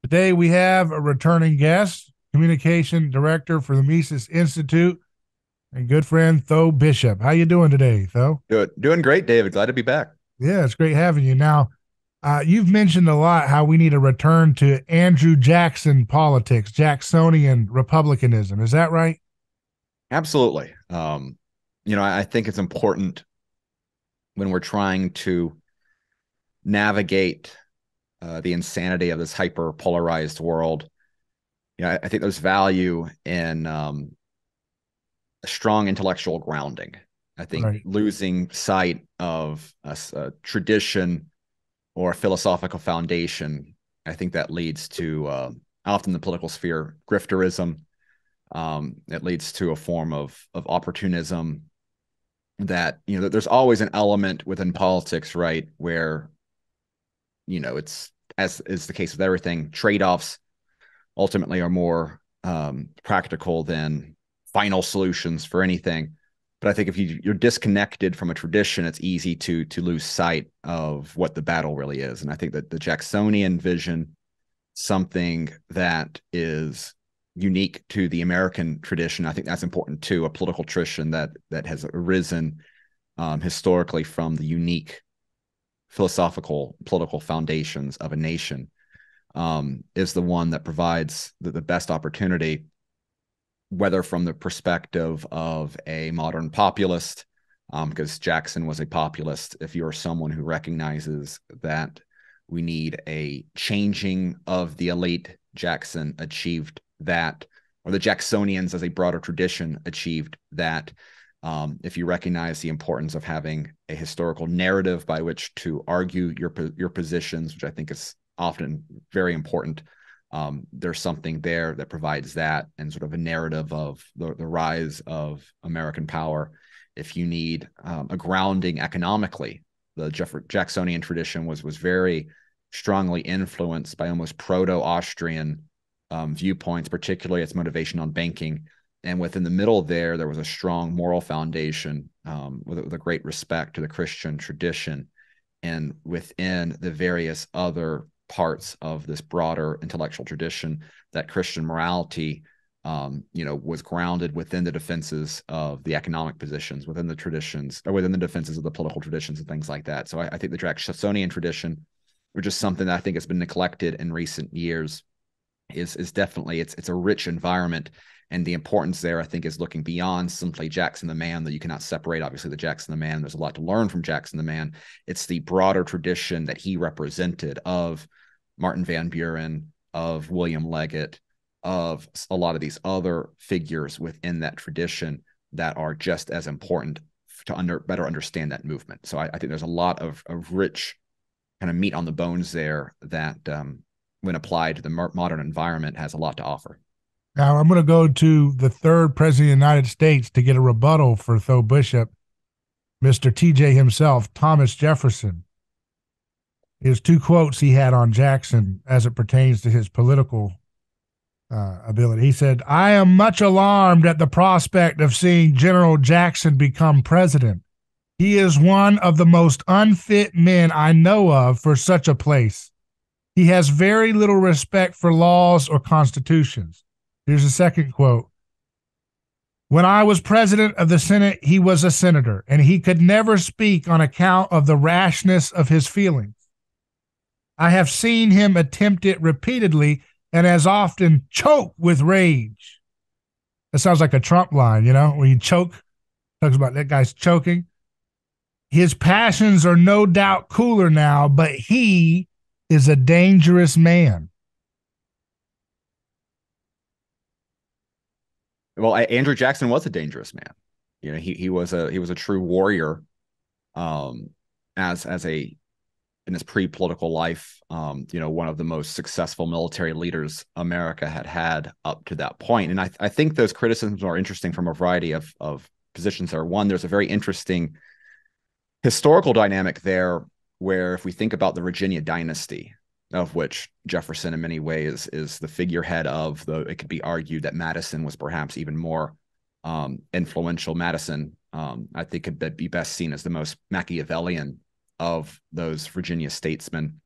Today we have a returning guest, communication director for the Mises Institute, and good friend Tho Bishop. How you doing today, Tho? Doing great, David. Glad to be back. Yeah, it's great having you. Now, you've mentioned a lot how we need a return to Andrew Jackson politics, Jacksonian republicanism. Is that right? Absolutely. I think it's important when we're trying to navigate the insanity of this hyper polarized world. I think there's value in a strong intellectual grounding. I think Right. losing sight of a tradition or a philosophical foundation, I think that leads to often the political sphere grifterism. It leads to a form of opportunism that there's always an element within politics, right, where it's, as is the case with everything, trade-offs ultimately are more practical than final solutions for anything. But I think if you're disconnected from a tradition, it's easy to lose sight of what the battle really is. And I think that the Jacksonian vision, something that is unique to the American tradition. I think that's important too. A political tradition that has arisen historically from the unique philosophical political foundations of a nation, is the one that provides the best opportunity, whether from the perspective of a modern populist, because Jackson was a populist. If you're someone who recognizes that we need a changing of the elite, Jackson achieved that, or the Jacksonians as a broader tradition achieved that. If you recognize the importance of having a historical narrative by which to argue your positions, which I think is often very important, there's something there that provides that and sort of a narrative of the rise of American power. If you need a grounding economically, the Jacksonian tradition was very strongly influenced by almost proto-Austrian viewpoints, particularly its motivation on banking. And within the middle there was a strong moral foundation, with a great respect to the Christian tradition. And within the various other parts of this broader intellectual tradition, that Christian morality, was grounded within the defenses of the economic positions, within the traditions, or within the defenses of the political traditions and things like that. So I think the Jacksonian tradition, which is something that I think has been neglected in recent years, is definitely, it's a rich environment. And the importance there, I think, is looking beyond simply Jackson the man, that you cannot separate, obviously, the Jackson the man. There's a lot to learn from Jackson the man. It's the broader tradition that he represented of Martin Van Buren, of William Leggett, of a lot of these other figures within that tradition that are just as important to better understand that movement. So I think there's a lot of rich kind of meat on the bones there that, when applied to the modern environment, has a lot to offer. Now I'm going to go to the third president of the United States to get a rebuttal for Tho Bishop, Mr. TJ himself, Thomas Jefferson. His two quotes he had on Jackson as it pertains to his political ability. He said, I am much alarmed at the prospect of seeing General Jackson become president. He is one of the most unfit men I know of for such a place. He has very little respect for laws or constitutions. Here's a second quote. When I was president of the Senate, he was a senator, and he could never speak on account of the rashness of his feelings. I have seen him attempt it repeatedly and as often choke with rage. That sounds like a Trump line, when you choke, talks about that guy's choking. His passions are no doubt cooler now, but he is a dangerous man. Well, Andrew Jackson was a dangerous man. He was a true warrior, um, as a in his pre-political life, one of the most successful military leaders America had up to that point. And I think those criticisms are interesting from a variety of positions there. One, there's a very interesting historical dynamic there, where if we think about the Virginia dynasty, of which Jefferson in many ways is the figurehead of, though it could be argued that Madison was perhaps even more influential. Madison, I think, could be best seen as the most Machiavellian of those Virginia statesmen.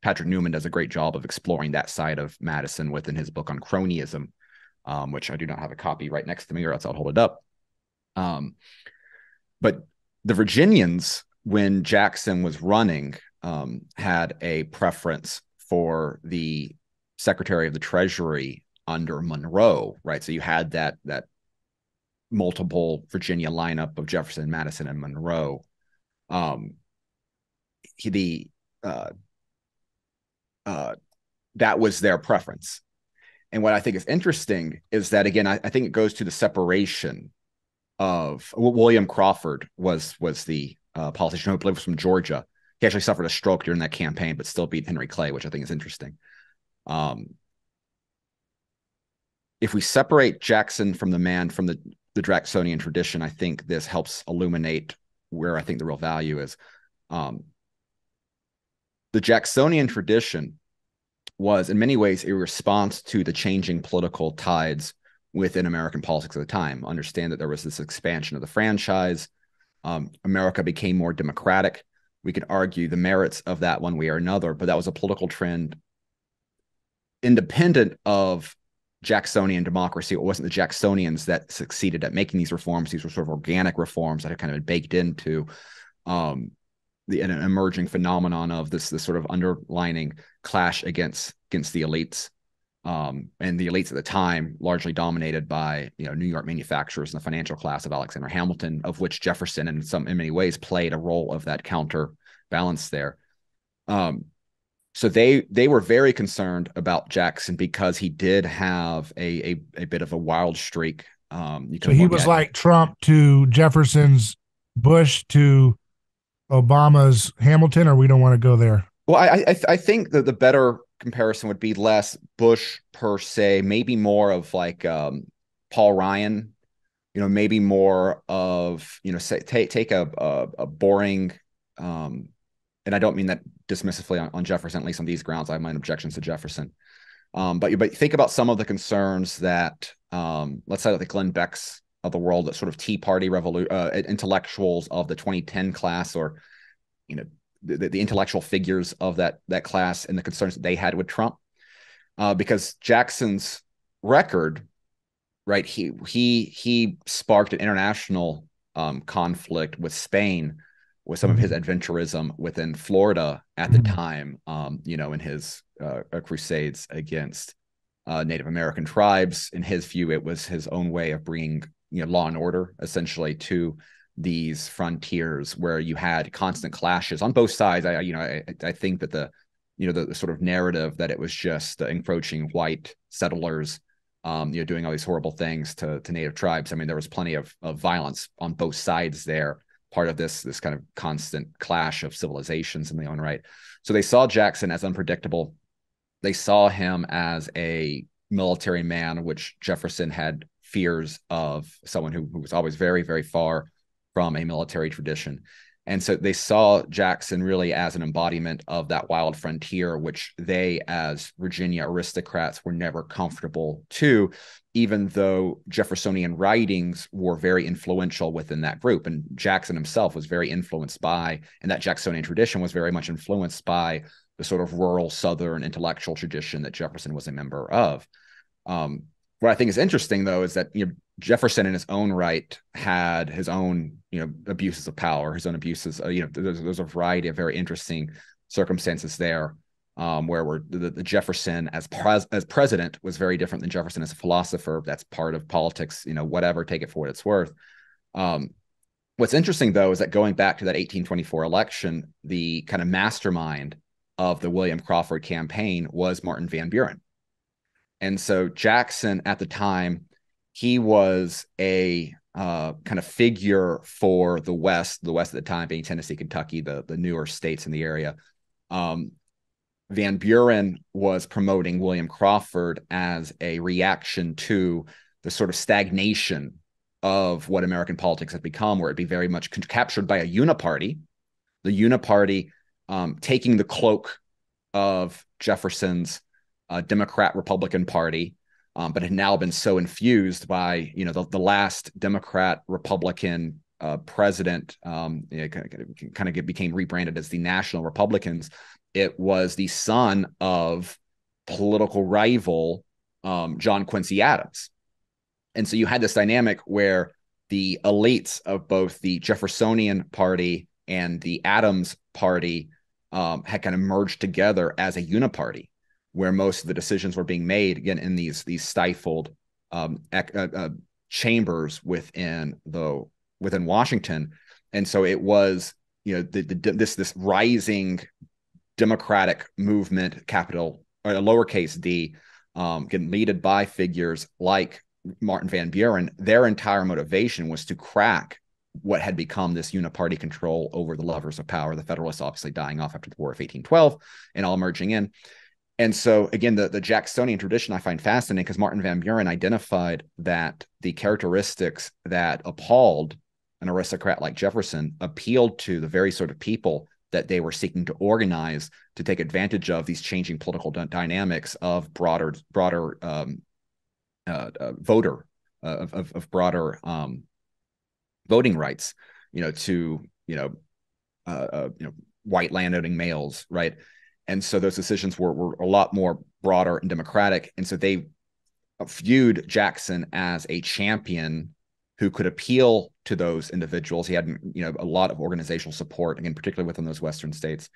Patrick Newman does a great job of exploring that side of Madison within his book on cronyism, which I do not have a copy right next to me, or else I'll hold it up. But the Virginians, when Jackson was running, had a preference for the Secretary of the Treasury under Monroe, right? So you had that multiple Virginia lineup of Jefferson, Madison, and Monroe. That was their preference. And what I think is interesting is that, again, I think it goes to the separation of William Crawford was the politician who was from Georgia. He actually suffered a stroke during that campaign, but still beat Henry Clay, which I think is interesting. If we separate Jackson from the man from the Jacksonian tradition, I think this helps illuminate where I think the real value is. The Jacksonian tradition was in many ways a response to the changing political tides within American politics at the time. Understand that there was this expansion of the franchise. America became more democratic. We could argue the merits of that one way or another, but that was a political trend independent of Jacksonian democracy. It wasn't the Jacksonians that succeeded at making these reforms. These were sort of organic reforms that had kind of been baked into an emerging phenomenon of this sort of underlining clash against the elites. And the elites at the time, largely dominated by New York manufacturers and the financial class of Alexander Hamilton, of which Jefferson, in many ways, played a role of that counterbalance there. So they were very concerned about Jackson because he did have a bit of a wild streak. So he was like Trump to Jefferson's Bush to Obama's Hamilton, or we don't want to go there? Well, I think that the better comparison would be less Bush per se, maybe more of like Paul Ryan, maybe more of, say, take a boring, and I don't mean that dismissively on Jefferson, at least on these grounds. I have my objections to Jefferson. But think about some of the concerns that, let's say, like the Glenn Becks of the world, that sort of Tea Party intellectuals of the 2010 class, or, the intellectual figures of that class, and the concerns that they had with Trump. Because Jackson's record, right, he sparked an international conflict with Spain, with some of his adventurism within Florida at the time, in his crusades against Native American tribes. In his view, it was his own way of bringing law and order, essentially, to these frontiers where you had constant clashes on both sides. I think that the sort of narrative that it was just encroaching white settlers, doing all these horrible things to native tribes. I mean, there was plenty of violence on both sides there, part of this kind of constant clash of civilizations in their own right. So they saw Jackson as unpredictable. They saw him as a military man, which Jefferson had fears of, someone who was always very, very far from a military tradition. And so they saw Jackson really as an embodiment of that wild frontier, which they, as Virginia aristocrats, were never comfortable to, even though Jeffersonian writings were very influential within that group. And Jackson himself was very influenced by, and that Jacksonian tradition was very much influenced by, the sort of rural Southern intellectual tradition that Jefferson was a member of. What I think is interesting, though, is that Jefferson, in his own right, had his own abuses of power, his own abuses. There's a variety of very interesting circumstances there, where the Jefferson as president was very different than Jefferson as a philosopher. That's part of politics. Whatever, take it for what it's worth. What's interesting, though, is that going back to that 1824 election, the kind of mastermind of the William Crawford campaign was Martin Van Buren. And so Jackson, at the time, he was a kind of figure for the West at the time being Tennessee, Kentucky, the newer states in the area. Van Buren was promoting William Crawford as a reaction to the sort of stagnation of what American politics had become, where it'd be very much captured by a uniparty, the uniparty taking the cloak of Jefferson's Democrat-Republican Party, but had now been so infused by, the last Democrat-Republican president, kind of became rebranded as the National Republicans. it was the son of political rival John Quincy Adams. And so you had this dynamic where the elites of both the Jeffersonian Party and the Adams Party had kind of merged together as a uniparty, where most of the decisions were being made again in these stifled chambers within Washington. And so it was, this rising Democratic movement, capital or lowercase d, getting led by figures like Martin Van Buren. Their entire motivation was to crack what had become this uniparty control over the levers of power, the Federalists obviously dying off after the War of 1812 and all merging in. And so, again, the Jacksonian tradition I find fascinating because Martin Van Buren identified that the characteristics that appalled an aristocrat like Jefferson appealed to the very sort of people that they were seeking to organize to take advantage of these changing political dynamics of broader voter of broader voting rights, to white landowning males, right? And so those decisions were a lot more broader and democratic. And so they viewed Jackson as a champion who could appeal to those individuals. He had, a lot of organizational support, again, particularly within those Western states.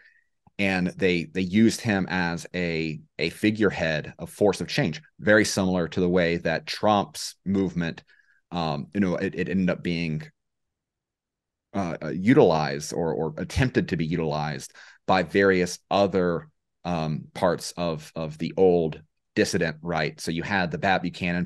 And they used him as a figurehead, a force of change, very similar to the way that Trump's movement, it ended up being utilized or attempted to be utilized by various other parts of the old dissident right. So you had the Pat Buchanan,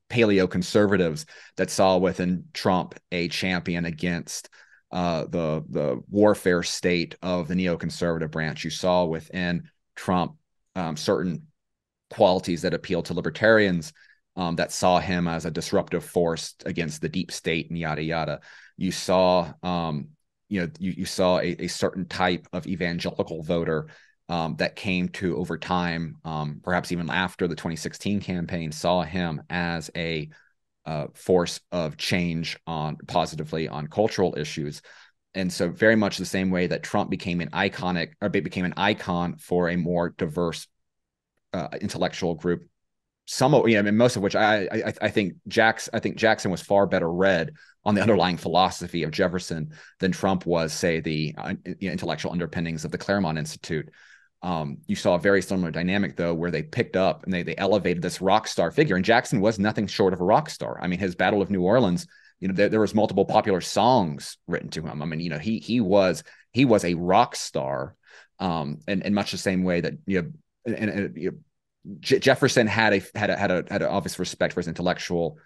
paleo conservatives that saw within Trump a champion against the warfare state of the neoconservative branch. You saw within Trump certain qualities that appealed to libertarians that saw him as a disruptive force against the deep state and yada yada. You saw you saw a certain type of evangelical voter that came to over time, perhaps even after the 2016 campaign, saw him as a force of change positively on cultural issues. And so very much the same way that Trump became an icon for a more diverse intellectual group, most of which I think Jackson was far better read on the underlying philosophy of Jefferson than Trump was, say, the intellectual underpinnings of the Claremont Institute. You saw a very similar dynamic, though, where they picked up and they elevated this rock star figure. And Jackson was nothing short of a rock star. I mean, his Battle of New Orleans, there was multiple popular songs written to him. I mean, he was a rock star, and much the same way that Jefferson had a obvious respect for his intellectual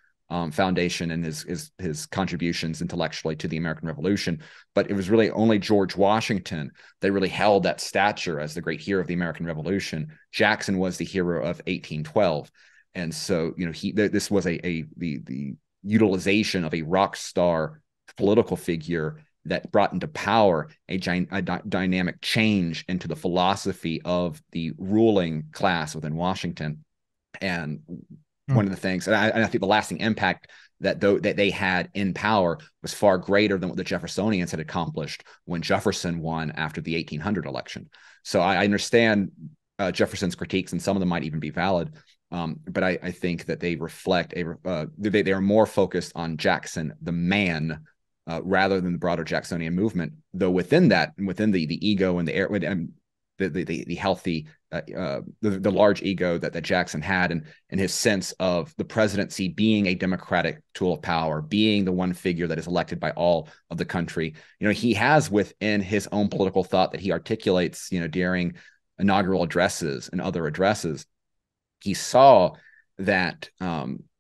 foundation and his contributions intellectually to the American Revolution. But it was really only George Washington that really held that stature as the great hero of the American Revolution. Jackson was the hero of 1812. And so, this was the utilization of a rock star political figure that brought into power a dynamic change into the philosophy of the ruling class within Washington. And one of the things, and I think the lasting impact that they had in power was far greater than what the Jeffersonians had accomplished when Jefferson won after the 1800 election. So I understand Jefferson's critiques, and some of them might even be valid. But I think that they reflect they are more focused on Jackson, the man, rather than the broader Jacksonian movement. Though within that, within the ego and the healthy, the large ego that Jackson had, and his sense of the presidency being a democratic tool of power, being the one figure that is elected by all of the country. He has within his own political thought that he articulates, during inaugural addresses and other addresses. He saw that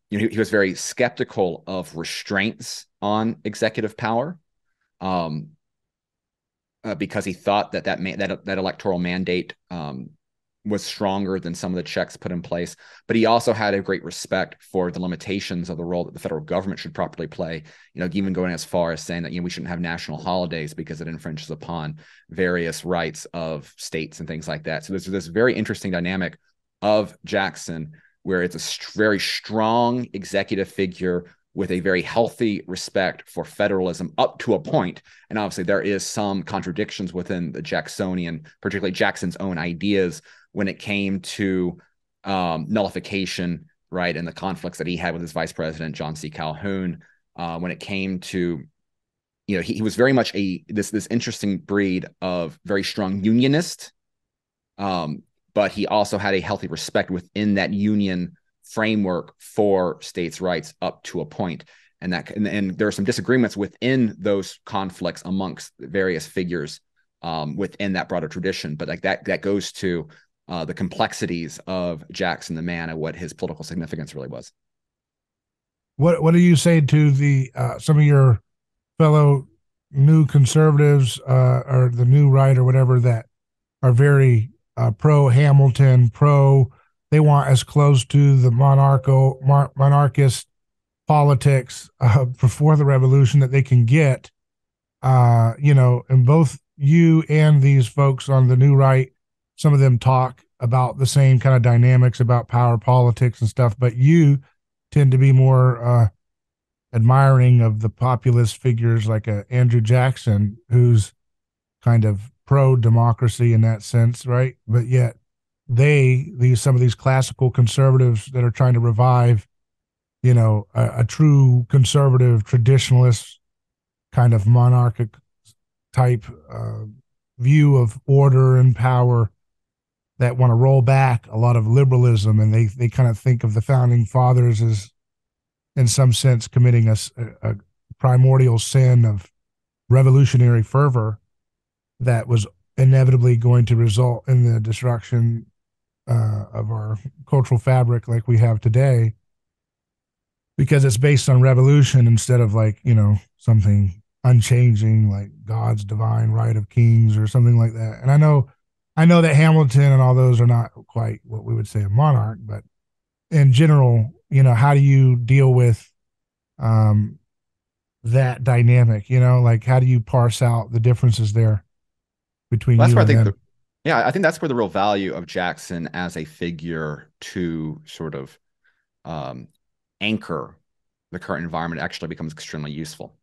he was very skeptical of restraints on executive power, because he thought that electoral mandate was stronger than some of the checks put in place. But he also had a great respect for the limitations of the role that the federal government should properly play, even going as far as saying that we shouldn't have national holidays because it infringes upon various rights of states and things like that. So there's this very interesting dynamic of Jackson where it's a very strong executive figure with a very healthy respect for federalism up to a point. And obviously there is some contradictions within the Jacksonian, particularly Jackson's own ideas when it came to nullification, right, and the conflicts that he had with his vice president, John C. Calhoun, when it came to, he was very much this interesting breed of very strong unionist, but he also had a healthy respect within that union framework for states' rights up to a point. And there are some disagreements within those conflicts amongst various figures within that broader tradition. But like that goes to the complexities of Jackson the man and what his political significance really was. What do you say to the some of your fellow new conservatives or the new right or whatever that are very pro Hamilton, they want as close to the monarchist politics before the revolution that they can get. And both you and these folks on the new right, some of them talk about the same kind of dynamics about power politics and stuff, but you tend to be more admiring of the populist figures like Andrew Jackson, who's kind of pro-democracy in that sense, right? But yet some of these classical conservatives that are trying to revive, a true conservative traditionalist kind of monarchic type view of order and power that want to roll back a lot of liberalism, and they kind of think of the founding fathers as, in some sense, committing a primordial sin of revolutionary fervor that was inevitably going to result in the destruction of our cultural fabric like we have today, because it's based on revolution instead of something unchanging like God's divine right of kings or something like that. And I know that Hamilton and all those are not quite what we would say a monarch, but in general, how do you deal with that dynamic? How do you parse out the differences there between you and them? I think that's where the real value of Jackson as a figure to sort of anchor the current environment actually becomes extremely useful.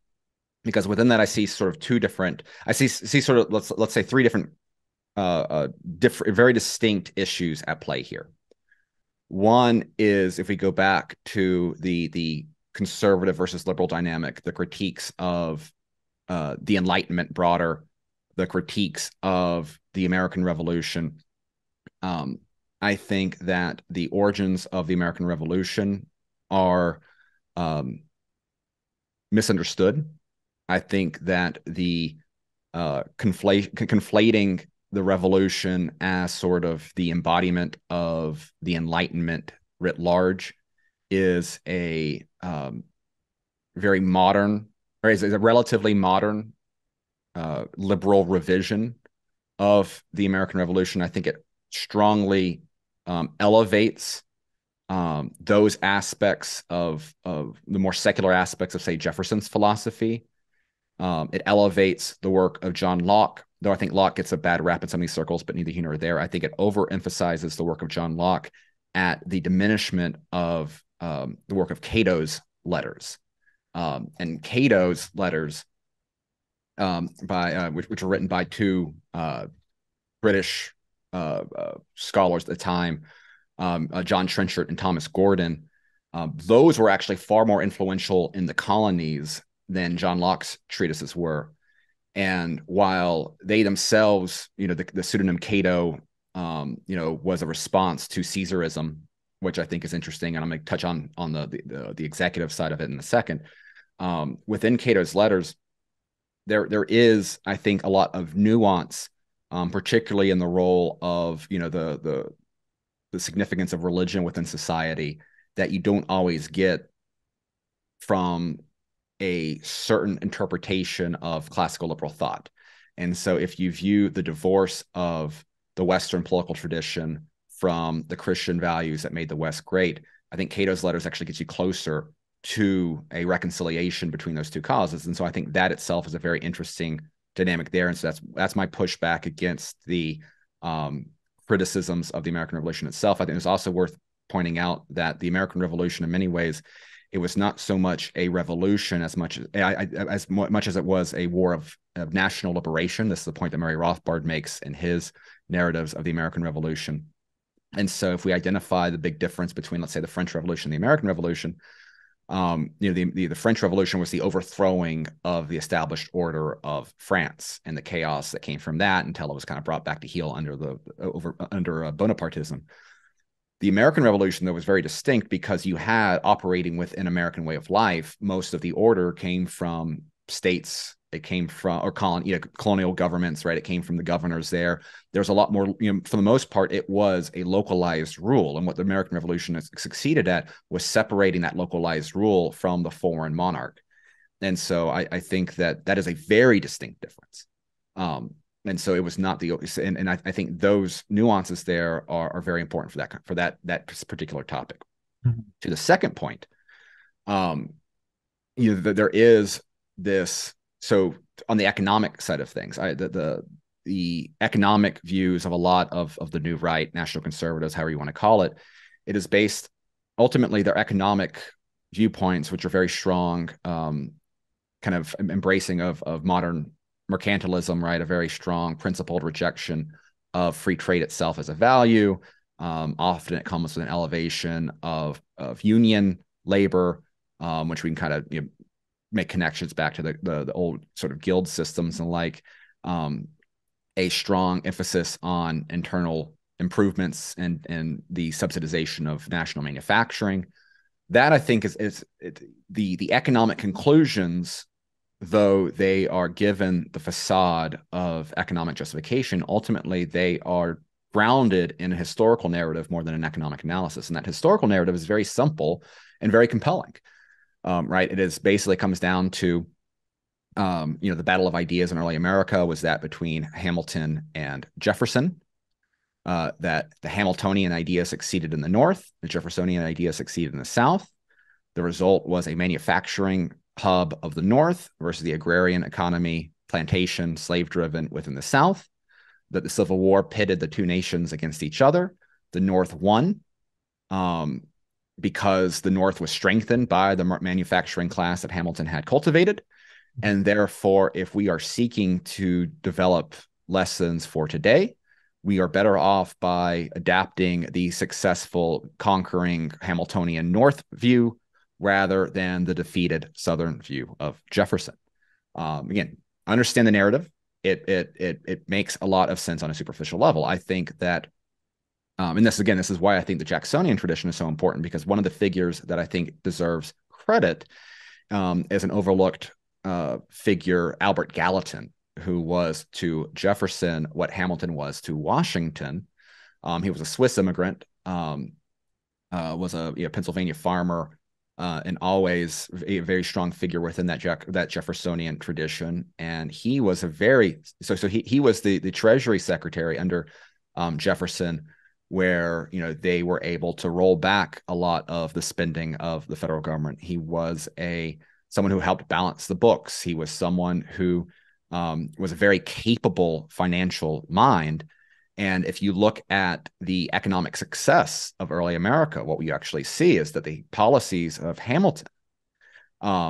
Because within that, I see sort of sort of, let's say three different very distinct issues at play here. One is, if we go back to the conservative versus liberal dynamic, the critiques of the Enlightenment broader, the critiques of the American Revolution. I think that the origins of the American Revolution are misunderstood. I think that the conflating the revolution as sort of the embodiment of the Enlightenment writ large is a very modern, or is a relatively modern liberal revision of the American Revolution. I think it strongly elevates those aspects of the more secular aspects of, say, Jefferson's philosophy. It elevates the work of John Locke, though I think Locke gets a bad rap in some of these circles, but neither here nor there. I think it overemphasizes the work of John Locke at the diminishment of the work of Cato's letters. And Cato's letters, which were written by two British scholars at the time, John Trenchard and Thomas Gordon, those were actually far more influential in the colonies than John Locke's treatises were. And while they themselves, the pseudonym Cato, was a response to Caesarism, which I think is interesting, and I'm going to touch on the executive side of it in a second. Within Cato's letters, there is, I think, a lot of nuance, particularly in the role of the significance of religion within society that you don't always get from a certain interpretation of classical liberal thought. And so if you view the divorce of the Western political tradition from the Christian values that made the West great, I think Cato's letters actually gets you closer to a reconciliation between those two causes. And so I think that itself is a very interesting dynamic there. And so that's my pushback against the criticisms of the American Revolution itself. I think it's also worth pointing out that the American Revolution in many ways It was not so much a revolution as much as it was a war of national liberation. This is the point that Murray Rothbard makes in his narratives of the American Revolution. And so if we identify the big difference between, let's say, the French Revolution and the American Revolution, the French Revolution was the overthrowing of the established order of France and the chaos that came from that until it was kind of brought back to heel under Bonapartism. The American Revolution, though, was very distinct because you had, operating within American way of life, most of the order came from states. It came from, or colonial governments, right? It came from the governors there. There's a lot more, for the most part, it was a localized rule. And what the American Revolution succeeded at was separating that localized rule from the foreign monarch. And so I think that is a very distinct difference. And so it was not and I think those nuances there are very important for that particular topic. Mm-hmm. To the second point, there is this. So on the economic side of things, the economic views of a lot of the new right, national conservatives, however you want to call it, it is based ultimately their economic viewpoints, which are very strong, kind of embracing of modern mercantilism, right? A very strong principled rejection of free trade itself as a value. Often it comes with an elevation of union labor, which we can kind of make connections back to the old sort of guild systems and a strong emphasis on internal improvements and the subsidization of national manufacturing. That I think is the economic conclusions, though they are given the facade of economic justification, ultimately they are grounded in a historical narrative more than an economic analysis. And that historical narrative is very simple and very compelling. Right. It is basically comes down to, the battle of ideas in early America was that between Hamilton and Jefferson, that the Hamiltonian idea succeeded in the North, the Jeffersonian idea succeeded in the South. The result was a manufacturing hub of the North versus the agrarian economy, plantation, slave-driven within the South. That the Civil War pitted the two nations against each other. The North won. Because the North was strengthened by the manufacturing class that Hamilton had cultivated. And therefore, if we are seeking to develop lessons for today, we are better off by adapting the successful conquering Hamiltonian North view rather than the defeated Southern view of Jefferson. Again, understand the narrative. It makes a lot of sense on a superficial level. I think that and this is why I think the Jacksonian tradition is so important, because one of the figures that I think deserves credit is an overlooked figure, Albert Gallatin, who was to Jefferson what Hamilton was to Washington. He was a Swiss immigrant, was a Pennsylvania farmer, and always a very strong figure within that Jeffersonian tradition. And he was he was the Treasury Secretary under Jefferson, where they were able to roll back a lot of the spending of the federal government. He was someone who helped balance the books. He was someone who was a very capable financial mind. And if you look at the economic success of early America, what we actually see is that the policies of Hamilton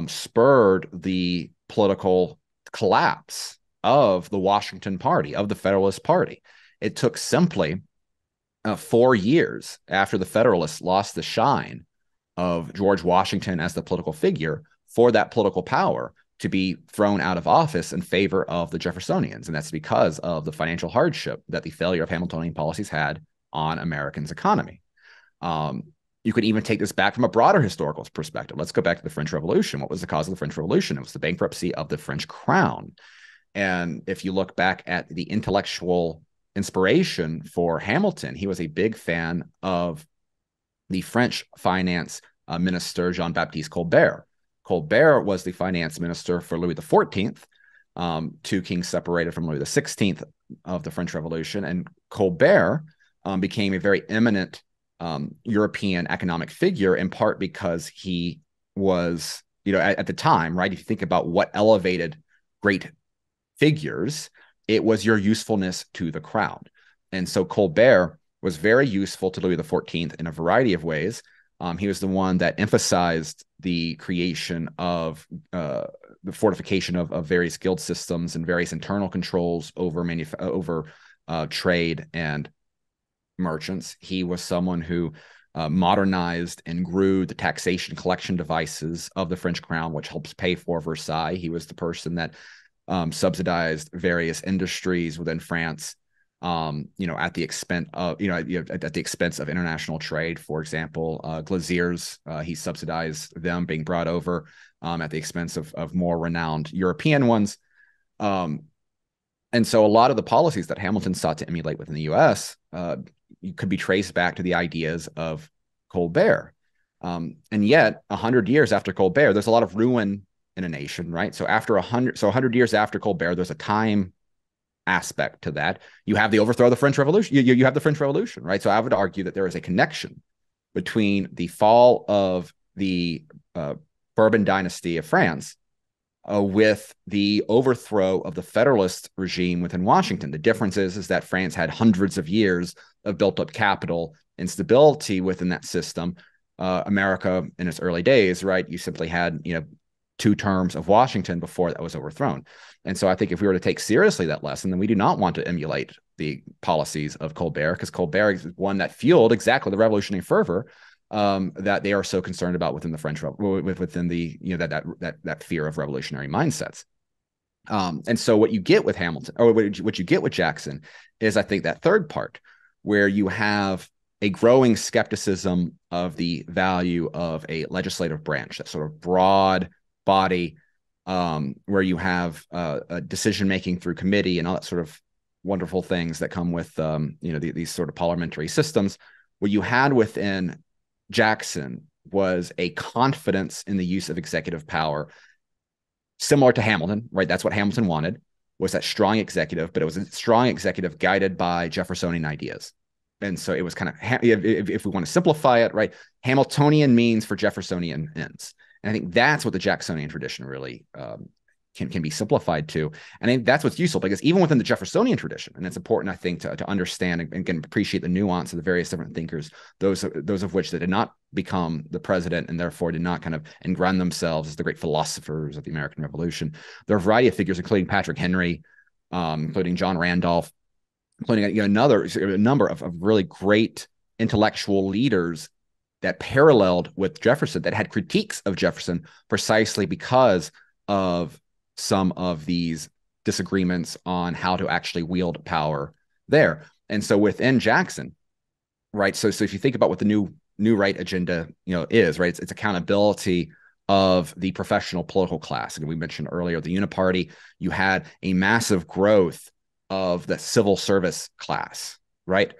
spurred the political collapse of the Washington Party, of the Federalist Party. It took simply 4 years after the Federalists lost the shine of George Washington as the political figure for that political power to be thrown out of office in favor of the Jeffersonians. And that's because of the financial hardship that the failure of Hamiltonian policies had on Americans' economy. You could even take this back from a broader historical perspective. Let's go back to the French Revolution. What was the cause of the French Revolution? It was the bankruptcy of the French crown. And if you look back at the intellectual inspiration for Hamilton, he was a big fan of the French finance minister, Jean-Baptiste Colbert. Colbert was the finance minister for Louis XIV, two kings separated from Louis XVI of the French Revolution. And Colbert became a very eminent European economic figure, in part because he was, at the time, right? If you think about what elevated great figures, it was your usefulness to the crowd. And so Colbert was very useful to Louis XIV in a variety of ways. He was the one that emphasized the creation of the fortification of various guild systems and various internal controls over trade and merchants. He was someone who modernized and grew the taxation collection devices of the French crown, which helps pay for Versailles. He was the person that subsidized various industries within France, at the expense of, at the expense of international trade. For example, glaziers, he subsidized them being brought over at the expense of more renowned European ones. And so a lot of the policies that Hamilton sought to emulate within the U.S. Could be traced back to the ideas of Colbert. And yet, 100 years after Colbert, there's a lot of ruin in a nation, right? So 100 years after Colbert, there's a time aspect to that. You have the overthrow of the French Revolution. You have the French Revolution, right? So I would argue that there is a connection between the fall of the Bourbon dynasty of France with the overthrow of the Federalist regime within Washington. The difference is that France had hundreds of years of built up capital and stability within that system. America in its early days, right? You simply had, 2 terms of Washington before that was overthrown. And so I think if we were to take seriously that lesson, then we do not want to emulate the policies of Colbert, because Colbert is one that fueled exactly the revolutionary fervor that they are so concerned about within the French, within the, that fear of revolutionary mindsets. And so what you get with Hamilton, or what you get with Jackson, is I think that third part, where you have a growing skepticism of the value of a legislative branch, that sort of broad body, where you have a decision making through committee and all that sort of wonderful things that come with these sort of parliamentary systems. What you had within Jackson was a confidence in the use of executive power, similar to Hamilton, right? That's what Hamilton wanted, was that strong executive, but it was a strong executive guided by Jeffersonian ideas. And so it was kind of, if we want to simplify it, right, Hamiltonian means for Jeffersonian ends. And I think that's what the Jacksonian tradition really can be simplified to. And I think that's what's useful, because even within the Jeffersonian tradition, and it's important, I think, to understand and can appreciate the nuance of the various different thinkers, those of which that did not become the president and therefore did not kind of engrand themselves as the great philosophers of the American Revolution. There are a variety of figures, including Patrick Henry, including John Randolph, including a number of really great intellectual leaders that paralleled with Jefferson, that had critiques of Jefferson precisely because of some of these disagreements on how to actually wield power there. And so within Jackson, right, so if you think about what the new right agenda is, right, it's accountability of the professional political class. And we mentioned earlier the Uniparty. You had a massive growth of the civil service class, right?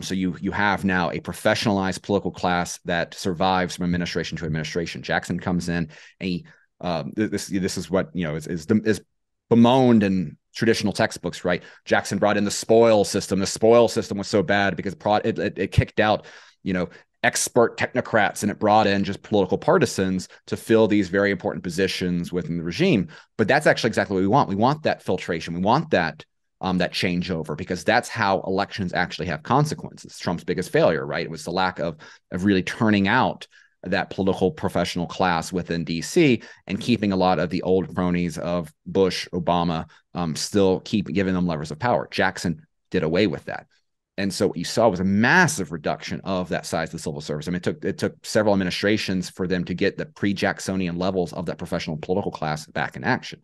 So you have now a professionalized political class that survives from administration to administration. Jackson comes in, and this is what is bemoaned in traditional textbooks, right? Jackson brought in the spoil system. The spoil system was so bad because it kicked out expert technocrats, and it brought in just political partisans to fill these very important positions within the regime. But that's actually exactly what we want. We want that filtration. We want that changeover, because that's how elections actually have consequences. Trump's biggest failure, right? It was the lack of really turning out that political professional class within DC and keeping a lot of the old cronies of Bush, Obama, still keep giving them levers of power. Jackson did away with that. And so what you saw was a massive reduction of that size of the civil service. I mean, it took several administrations for them to get the pre-Jacksonian levels of that professional political class back in action.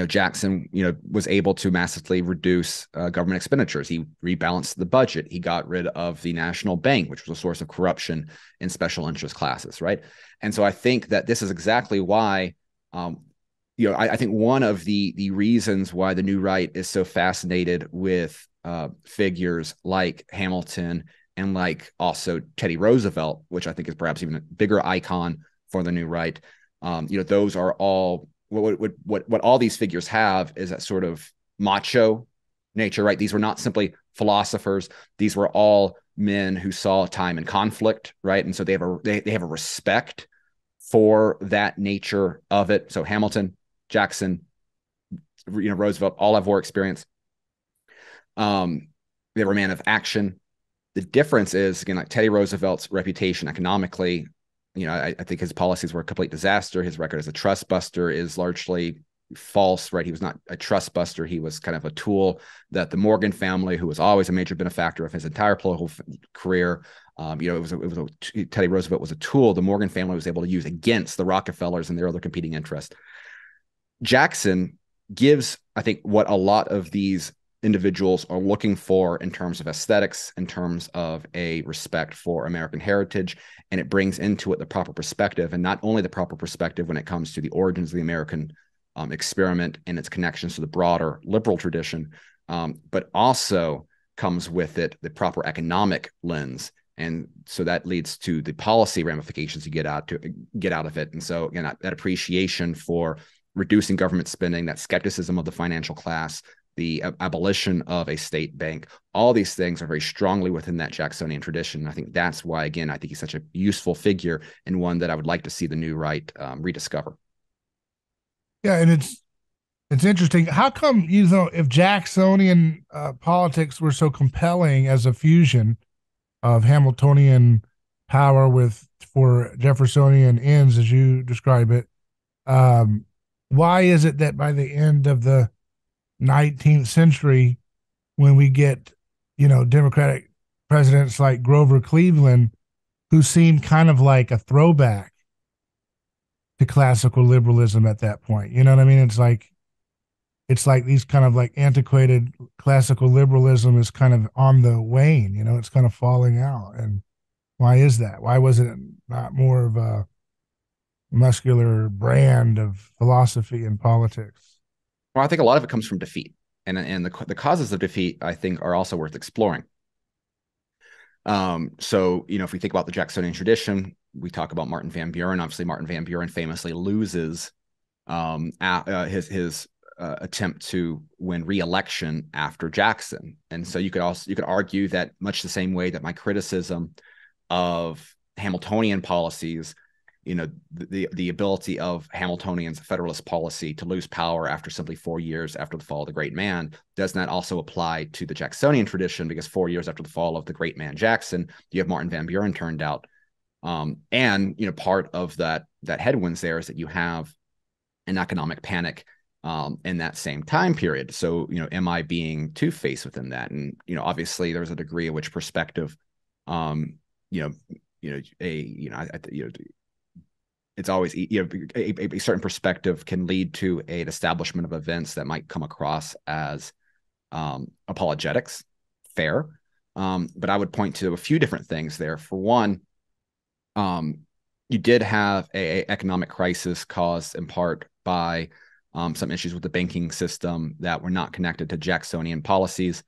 Jackson, was able to massively reduce government expenditures. He rebalanced the budget. He got rid of the national bank, which was a source of corruption in special interest classes, right? And so I think that this is exactly why, I think one of the reasons why the new right is so fascinated with figures like Hamilton and like also Teddy Roosevelt, which I think is perhaps even a bigger icon for the new right. Those are all what all these figures have is that sort of macho nature, right? These were not simply philosophers. These were all men who saw time and conflict, right? And so they have a respect for that nature of it. So Hamilton, Jackson, Roosevelt all have war experience. They were a man of action. The difference is, again, like Teddy Roosevelt's reputation economically, I think his policies were a complete disaster. His record as a trust buster is largely false, right? He was not a trust buster. He was kind of a tool that the Morgan family, who was always a major benefactor of his entire political career, Teddy Roosevelt was a tool the Morgan family was able to use against the Rockefellers and their other competing interests. Jackson gives, I think, what a lot of these individuals are looking for in terms of aesthetics, in terms of a respect for American heritage, and it brings into it the proper perspective, and not only the proper perspective when it comes to the origins of the American experiment and its connections to the broader liberal tradition, but also comes with it the proper economic lens. And so that leads to the policy ramifications you get out of it. And so again, that appreciation for reducing government spending, that skepticism of the financial class, the abolition of a state bank, all these things are very strongly within that Jacksonian tradition. And I think that's why, again, I think he's such a useful figure and one that I would like to see the new right rediscover. Yeah, and it's interesting. How come, if Jacksonian politics were so compelling as a fusion of Hamiltonian power with for Jeffersonian ends, as you describe it, why is it that by the end of the 19th century, when we get, Democratic presidents like Grover Cleveland, who seemed kind of like a throwback to classical liberalism at that point? You know what I mean? It's like these kind of like antiquated classical liberalism is kind of on the wane, it's kind of falling out. And why is that? Why was it not more of a muscular brand of philosophy and politics? Well, I think a lot of it comes from defeat, and the causes of defeat, I think, are also worth exploring. So if we think about the Jacksonian tradition, we talk about Martin Van Buren. Obviously, Martin Van Buren famously loses his attempt to win re-election after Jackson, and so you could argue that much the same way that my criticism of Hamiltonian policies, the ability of Hamiltonian's Federalist policy to lose power after simply 4 years after the fall of the great man, does not also apply to the Jacksonian tradition, because 4 years after the fall of the great man Jackson, you have Martin Van Buren turned out. And part of that headwinds there is that you have an economic panic in that same time period. So, am I being two-faced within that? And, obviously there's a degree of which perspective, it's always, a certain perspective can lead to an establishment of events that might come across as apologetics. Fair. But I would point to a few different things there. For one, you did have a economic crisis caused in part by some issues with the banking system that were not connected to Jacksonian policies,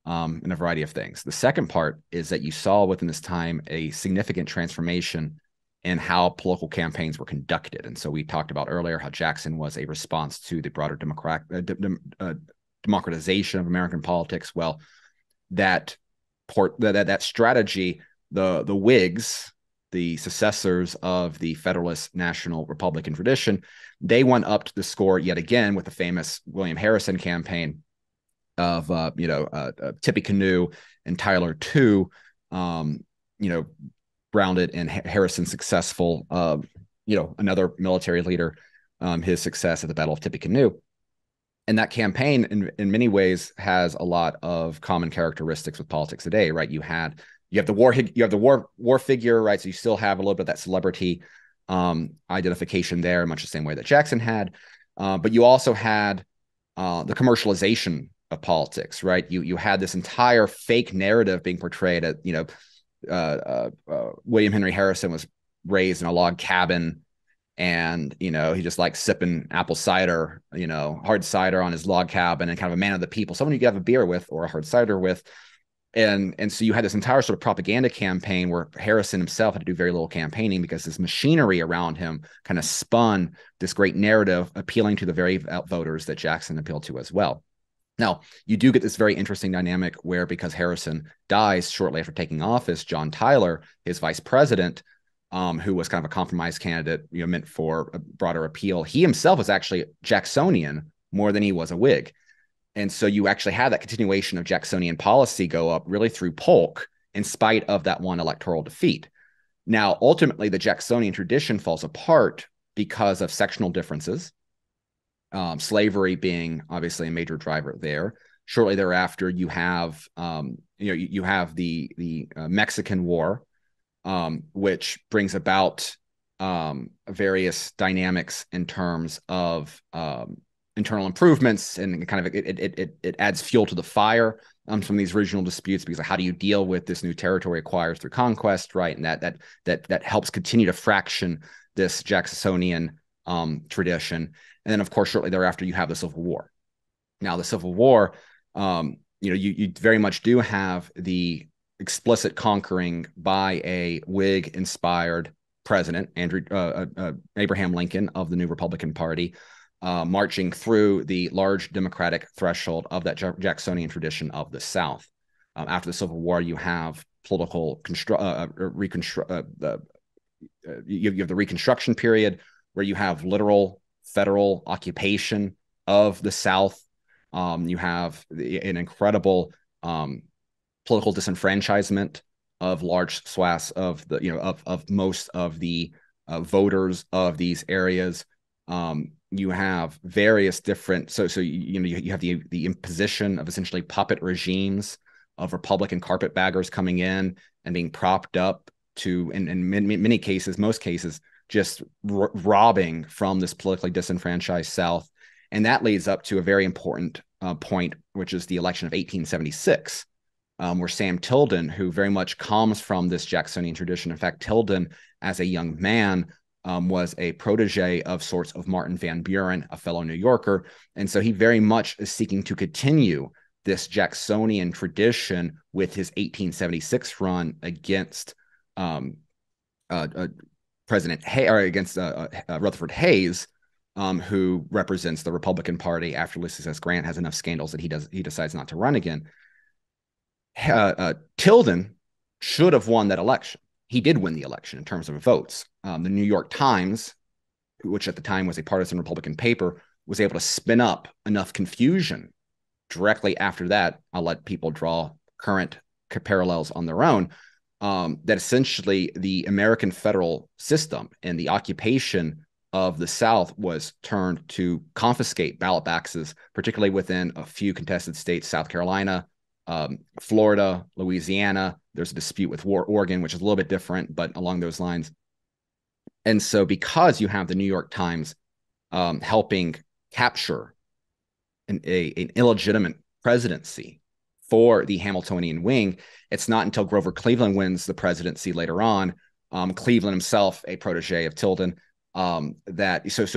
and a variety of things. The second part is that you saw within this time a significant transformation in how political campaigns were conducted. And so we talked about earlier how Jackson was a response to the broader democratization of American politics. Well, that strategy, the Whigs, the successors of the Federalist National Republican tradition, they went up to the score yet again with the famous William Harrison campaign of Tippecanoe and Tyler too, grounded in Harrison's successful, another military leader, his success at the Battle of Tippecanoe. And that campaign, in many ways, has a lot of common characteristics with politics today, right? You have the war figure, right? So you still have a little bit of that celebrity identification there, much the same way that Jackson had. But you also had the commercialization of politics, right? You had this entire fake narrative being portrayed at, William Henry Harrison was raised in a log cabin, and he just likes sipping apple cider, hard cider on his log cabin, and kind of a man of the people, someone you could have a beer with or a hard cider with. And so you had this entire sort of propaganda campaign where Harrison himself had to do very little campaigning because this machinery around him kind of spun this great narrative appealing to the very voters that Jackson appealed to as well. Now, you do get this very interesting dynamic where, because Harrison dies shortly after taking office, John Tyler, his vice president, who was kind of a compromise candidate, meant for a broader appeal, he himself was actually Jacksonian more than he was a Whig. And so you actually had that continuation of Jacksonian policy go up really through Polk in spite of that one electoral defeat. Now, ultimately, the Jacksonian tradition falls apart because of sectional differences, slavery being obviously a major driver there. Shortly thereafter, you have you have the Mexican War, which brings about various dynamics in terms of internal improvements, and kind of it adds fuel to the fire from these regional disputes, because how do you deal with this new territory acquired through conquest, right? And that helps continue to fraction this Jacksonian tradition. And then, of course, shortly thereafter, you have the Civil War. Now, the Civil War, you very much do have the explicit conquering by a Whig-inspired president, Abraham Lincoln of the new Republican Party, marching through the large Democratic threshold of that Jacksonian tradition of the South. After the Civil War, you have political you have the Reconstruction period, where you have literal federal occupation of the South. You have an incredible political disenfranchisement of large swaths of the of most of the voters of these areas. You have various different you have the imposition of essentially puppet regimes of Republican carpetbaggers coming in and being propped up to, in many cases, most cases, just robbing from this politically disenfranchised South. And that leads up to a very important point, which is the election of 1876, where Sam Tilden, who very much comes from this Jacksonian tradition. In fact, Tilden, as a young man, was a protege of sorts of Martin Van Buren, a fellow New Yorker. And so he very much is seeking to continue this Jacksonian tradition with his 1876 run against President Hay, or against Rutherford Hayes, who represents the Republican Party after Ulysses S. Grant has enough scandals that he decides not to run again. Tilden should have won that election. He did win the election in terms of votes. The New York Times, which at the time was a partisan Republican paper, was able to spin up enough confusion directly after that. I'll let people draw current parallels on their own. That essentially the American federal system and the occupation of the South was turned to confiscate ballot boxes, particularly within a few contested states, South Carolina, Florida, Louisiana. There's a dispute with Oregon, which is a little bit different, but along those lines. And so because you have the New York Times helping capture an illegitimate presidency for the Hamiltonian wing, it's not until Grover Cleveland wins the presidency later on, Cleveland himself, a protege of Tilden, so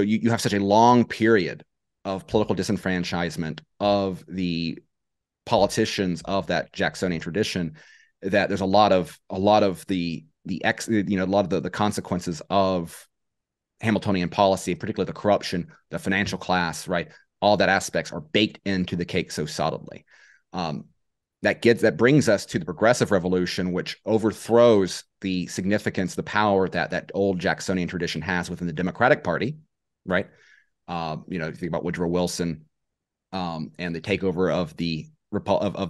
you have such a long period of political disenfranchisement of the politicians of that Jacksonian tradition, that there's a lot of the consequences of Hamiltonian policy, particularly the corruption, the financial class, right? All that aspects are baked into the cake so solidly. That brings us to the Progressive Revolution, which overthrows the significance, the power that old Jacksonian tradition has within the Democratic Party, right? You think about Woodrow Wilson and the takeover of the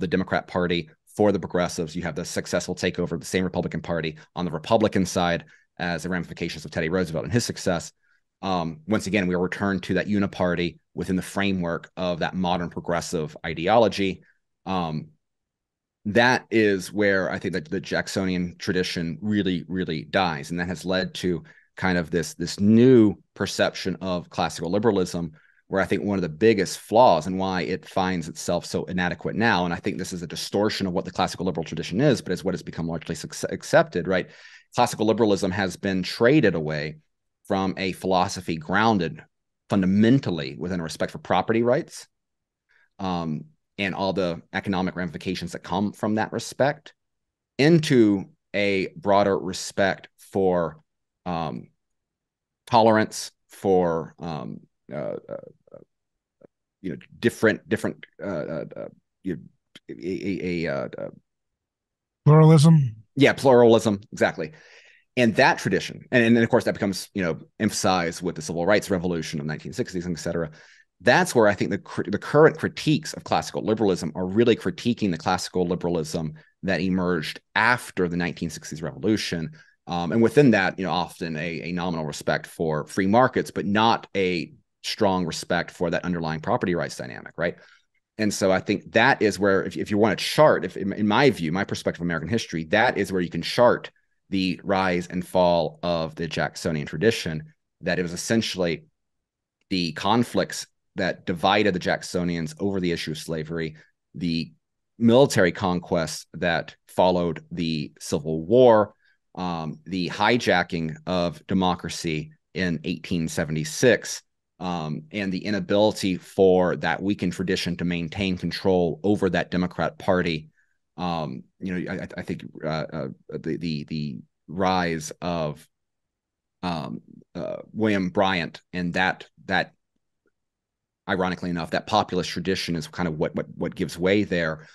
Democrat Party for the Progressives. You have the successful takeover of the same Republican Party on the Republican side as the ramifications of Teddy Roosevelt and his success. Once again, we are returned to that uniparty within the framework of that modern progressive ideology. That is where I think that the Jacksonian tradition really, really dies. And that has led to kind of this new perception of classical liberalism, where I think one of the biggest flaws and why it finds itself so inadequate now, and I think this is a distortion of what the classical liberal tradition is, but it's what has become largely accepted, right? Classical liberalism has been traded away from a philosophy grounded fundamentally within a respect for property rights, and all the economic ramifications that come from that respect, into a broader respect for tolerance, for different pluralism. Yeah, pluralism, exactly. And that tradition, and then of course that becomes emphasized with the Civil Rights Revolution of 1960s, et cetera. that's where I think the current critiques of classical liberalism are really critiquing the classical liberalism that emerged after the 1960s revolution. And within that, often a nominal respect for free markets, but not a strong respect for that underlying property rights dynamic, right? And so I think that is where, if you want to chart, if in my view, my perspective of American history, that is where you can chart the rise and fall of the Jacksonian tradition, that it was essentially the conflicts that divided the Jacksonians over the issue of slavery, the military conquests that followed the Civil War, the hijacking of democracy in 1876, and the inability for that weakened tradition to maintain control over that Democrat Party. I think the rise of William Bryant and that ironically enough, that populist tradition is kind of what gives way there.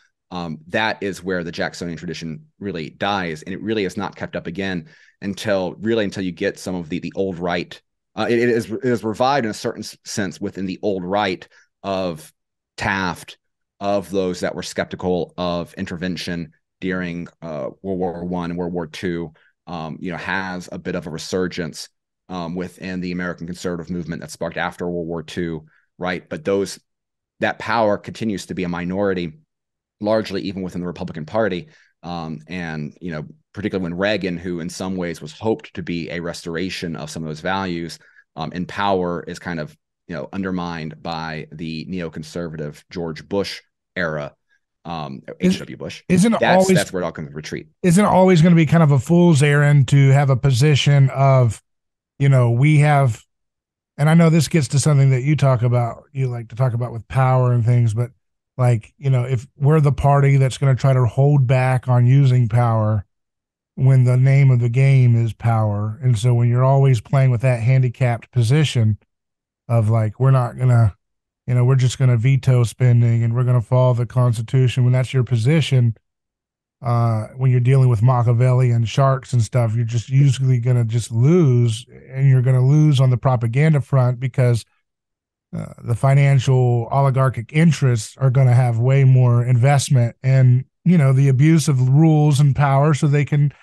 That is where the Jacksonian tradition really dies, and it really is not kept up again until you get some of the old right. It is revived in a certain sense within the old right of Taft, of those that were skeptical of intervention during World War I and World War II. Has a bit of a resurgence within the American conservative movement that sparked after World War II. Right. But that power continues to be a minority, largely even within the Republican Party. And particularly when Reagan, who in some ways was hoped to be a restoration of some of those values, in power, is kind of, undermined by the neoconservative George Bush era, H.W. Bush. That's where it all comes to retreat. Isn't it always going to be kind of a fool's errand to have a position of, we have, and I know this gets to something that you like to talk about with power and things, but if we're the party that's going to try to hold back on using power when the name of the game is power. And so when you're always playing with that handicapped position of we're not going to, we're just going to veto spending and we're going to follow the Constitution, when that's your position, when you're dealing with Machiavellian sharks and stuff, you're just usually going to just lose, and you're going to lose on the propaganda front because the financial oligarchic interests are going to have way more investment and, the abuse of rules and power so they can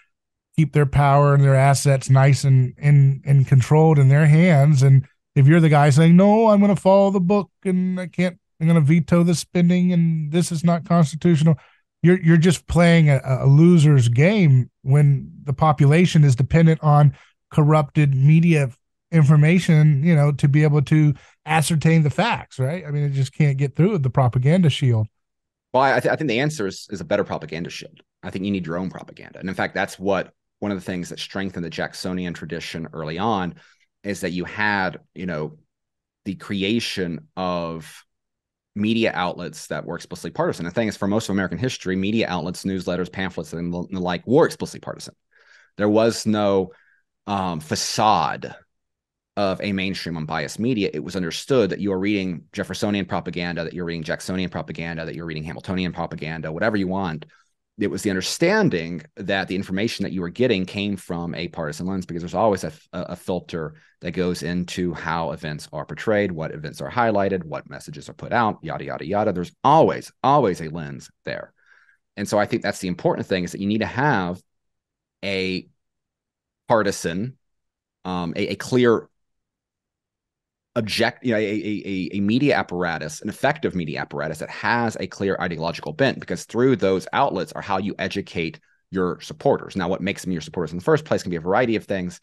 keep their power and their assets nice and controlled in their hands. And if you're the guy saying, no, I'm going to follow the book and I'm going to veto the spending and this is not constitutional, you're just playing a loser's game when the population is dependent on corrupted media information, to be able to ascertain the facts, right? I mean, it just can't get through the propaganda shield. Well, I think the answer is a better propaganda shield. I think you need your own propaganda. And in fact, that's one of the things that strengthened the Jacksonian tradition early on, is that you had, the creation of media outlets that were explicitly partisan. The thing is, for most of American history, media outlets, newsletters, pamphlets, and the like were explicitly partisan. There was no facade of a mainstream unbiased media. It was understood that you are reading Jeffersonian propaganda, that you're reading Jacksonian propaganda, that you're reading Hamiltonian propaganda, whatever you want. It was the understanding that the information that you were getting came from a partisan lens, because there's always a filter that goes into how events are portrayed, what events are highlighted, what messages are put out, yada, yada, yada. There's always a lens there. And so I think that's the important thing, is that you need to have a partisan, a clear a media apparatus, an effective media apparatus that has a clear ideological bent, because through those outlets are how you educate your supporters. Now, what makes them your supporters in the first place can be a variety of things.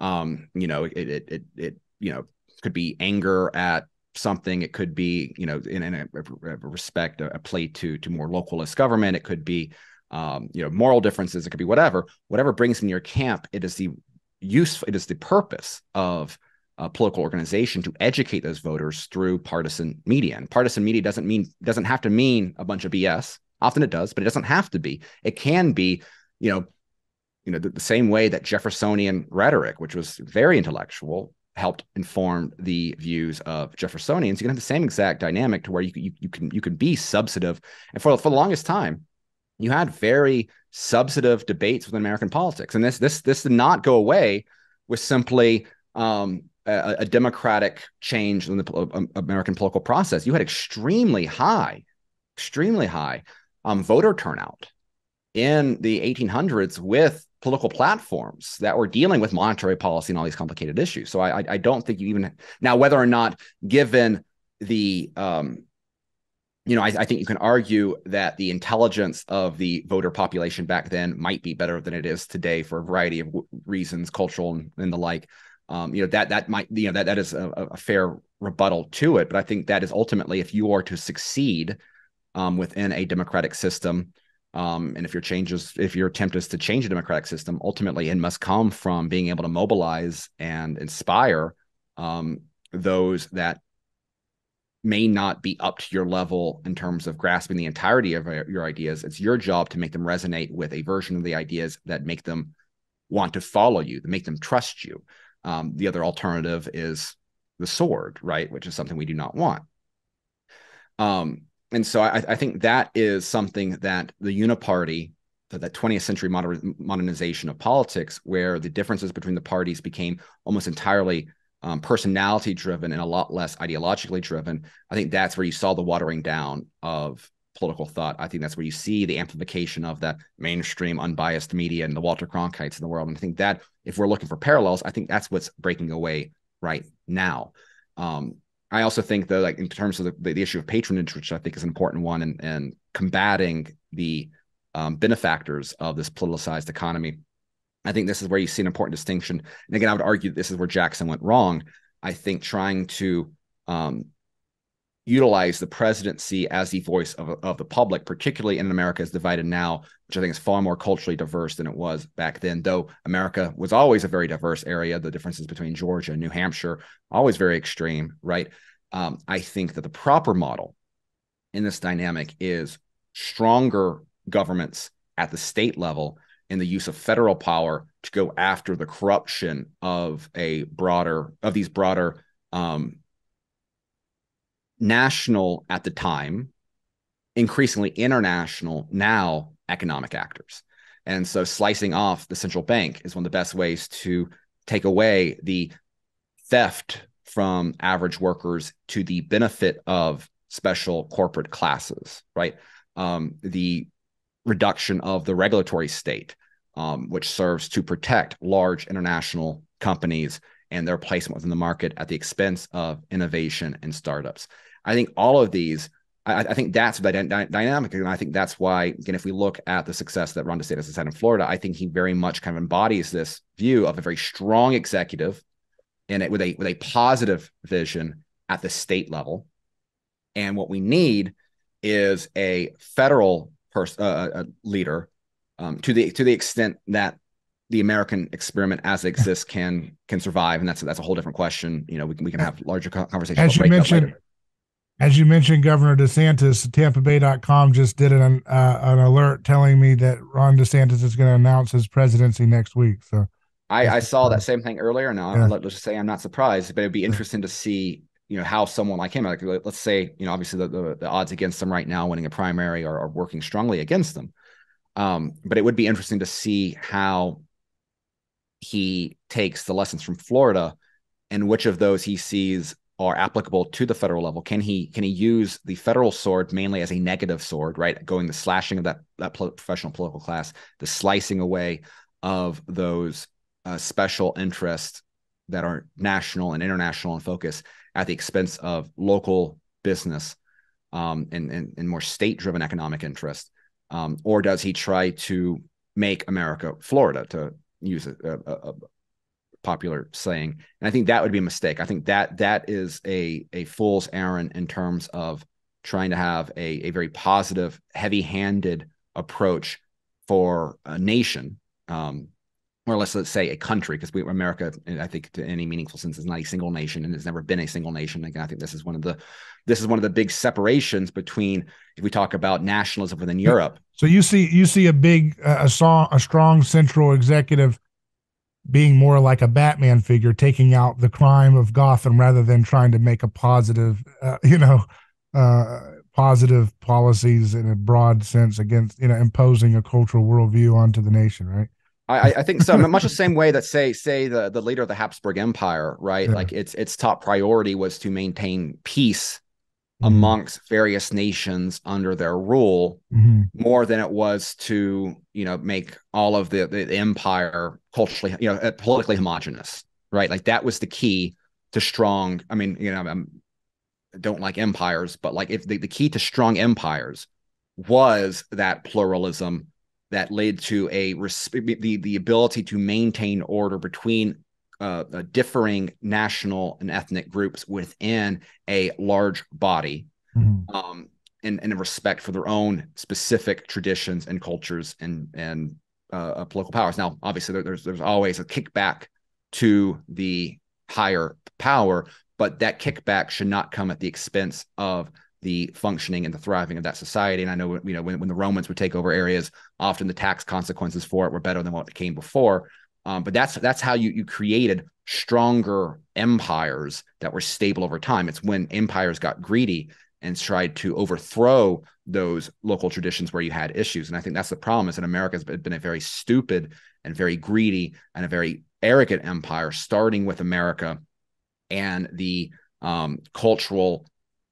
It could be anger at something. It could be, in a respect, a plea to more localist government. It could be, moral differences. It could be whatever brings in your camp. It is the purpose of a political organization to educate those voters through partisan media. And partisan media doesn't have to mean a bunch of BS. Often it does, but it doesn't have to be. It can be, the same way that Jeffersonian rhetoric, which was very intellectual, helped inform the views of Jeffersonians. You can have the same exact dynamic to where you can be substantive. And for the longest time, you had very substantive debates within American politics. And this did not go away with simply a democratic change in the American political process, you had extremely high voter turnout in the 1800s with political platforms that were dealing with monetary policy and all these complicated issues. So I don't think you even now, whether or not given the I think you can argue that the intelligence of the voter population back then might be better than it is today for a variety of reasons, cultural and the like. That might, that is a fair rebuttal to it. But I think that is ultimately, if you are to succeed within a democratic system, and if your attempt is to change a democratic system, ultimately it must come from being able to mobilize and inspire those that may not be up to your level in terms of grasping the entirety of your ideas. It's your job to make them resonate with a version of the ideas that make them want to follow you, that make them trust you. The other alternative is the sword, right? Which is something we do not want. And so I think that is something that the uniparty, that 20th century modernization of politics, where the differences between the parties became almost entirely personality driven and a lot less ideologically driven. I think that's where you saw the watering down of political thought. I think that's where you see the amplification of that mainstream unbiased media and the Walter Cronkites in the world. And I think that if we're looking for parallels, I think that's what's breaking away right now. I also think that, like, in terms of the issue of patronage, which I think is an important one, and combating the benefactors of this politicized economy, I think this is where you see an important distinction. And again, I would argue that this is where Jackson went wrong. I think trying to utilize the presidency as the voice of the public, particularly in America is divided now, which I think is far more culturally diverse than it was back then, though America was always a very diverse area. The differences between Georgia and New Hampshire, always very extreme, right? I think that the proper model in this dynamic is stronger governments at the state level and the use of federal power to go after the corruption of these broader national at the time, increasingly international now, economic actors. And so slicing off the central bank is one of the best ways to take away the theft from average workers to the benefit of special corporate classes, right? The reduction of the regulatory state, which serves to protect large international companies and their placement within the market at the expense of innovation and startups. I think all of these, I think that's the dynamic. And I think that's why, again, if we look at the success that Ron DeSantis has had in Florida, I think he very much kind of embodies this view of a very strong executive and it with a positive vision at the state level. And what we need is a federal leader to the extent that the American experiment as it exists can survive, and that's a whole different question. We can have larger conversations. As you mentioned, Governor DeSantis, TampaBay.com just did an alert telling me that Ron DeSantis is going to announce his presidency next week. So I saw that same thing earlier. Now, let's just say I'm not surprised, but it'd be interesting to see, how someone like him, like, let's say, obviously the odds against him right now winning a primary are working strongly against them. But it would be interesting to see how he takes the lessons from Florida and which of those he sees are applicable to the federal level. Can he use the federal sword mainly as a negative sword, right? Going the slashing of that professional political class, the slicing away of those special interests that are national and international in focus at the expense of local business and more state-driven economic interest? Or does he try to make America Florida, to use a popular saying? And I think that would be a mistake. I think that is a fool's errand in terms of trying to have a very positive, heavy-handed approach for a nation, or let's say a country, because America, I think, to any meaningful sense, is not a single nation and has never been a single nation. Again, I think this is one of the big separations between, if we talk about nationalism within Europe. So you see a strong central executive being more like a Batman figure, taking out the crime of Gotham rather than trying to make a positive, positive policies in a broad sense against, imposing a cultural worldview onto the nation, right? I think so. Much the same way that say the leader of the Habsburg Empire, right? Yeah. Like its top priority was to maintain peace Mm-hmm. amongst various nations under their rule, Mm-hmm. more than it was to make all of the empire culturally politically homogenous, right? Like that was the key to strong. I mean, I don't like empires, but like if the key to strong empires was that pluralism that led to the ability to maintain order between differing national and ethnic groups within a large body, Mm-hmm. and a respect for their own specific traditions and cultures and political powers. Now, obviously, there's always a kickback to the higher power, but that kickback should not come at the expense of the functioning and the thriving of that society. And I know, when the Romans would take over areas, often the tax consequences for it were better than what came before. But that's how you created stronger empires that were stable over time. It's when empires got greedy and tried to overthrow those local traditions where you had issues. And I think that's the problem, is that America has been a very stupid and very greedy and a very arrogant empire, starting with America and the cultural